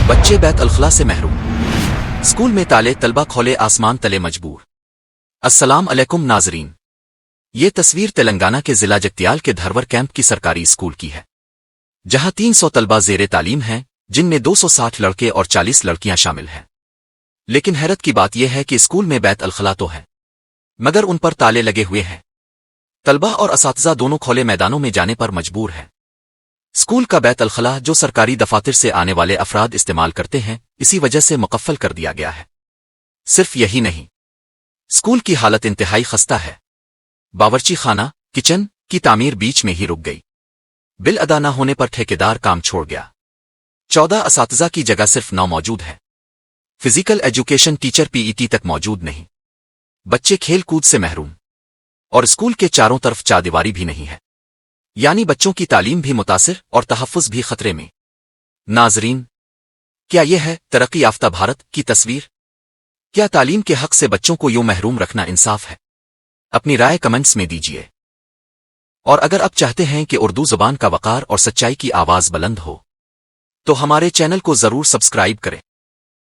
بچے بیت الخلا سے محروم، اسکول میں تالے، طلبہ کھولے آسمان تلے مجبور۔ السلام علیکم ناظرین، یہ تصویر تلنگانہ کے ضلع جگتیال کے دھرور کیمپ کی سرکاری اسکول کی ہے، جہاں 300 طلبہ زیر تعلیم ہیں، جن میں 260 لڑکے اور 40 لڑکیاں شامل ہیں۔ لیکن حیرت کی بات یہ ہے کہ اسکول میں بیت الخلا تو ہے، مگر ان پر تالے لگے ہوئے ہیں۔ طلبہ اور اساتذہ دونوں کھلے میدانوں میں جانے پر مجبور ہیں۔ اسکول کا بیت الخلا، جو سرکاری دفاتر سے آنے والے افراد استعمال کرتے ہیں، اسی وجہ سے مقفل کر دیا گیا ہے۔ صرف یہی نہیں، اسکول کی حالت انتہائی خستہ ہے۔ باورچی خانہ، کچن کی تعمیر بیچ میں ہی رک گئی۔ بل ادا نہ ہونے پر ٹھیکیدار کام چھوڑ گیا۔ 14 اساتذہ کی جگہ صرف 9 موجود ہے۔ فزیکل ایجوکیشن ٹیچر پی ای ٹی تک موجود نہیں۔ بچے کھیل کود سے محروم، اور اسکول کے چاروں طرف چاردیواری بھی نہیں ہے، یعنی بچوں کی تعلیم بھی متاثر اور تحفظ بھی خطرے میں۔ ناظرین، کیا یہ ہے ترقی یافتہ بھارت کی تصویر؟ کیا تعلیم کے حق سے بچوں کو یوں محروم رکھنا انصاف ہے؟ اپنی رائے کمنٹس میں دیجیے، اور اگر آپ چاہتے ہیں کہ اردو زبان کا وقار اور سچائی کی آواز بلند ہو تو ہمارے چینل کو ضرور سبسکرائب کریں۔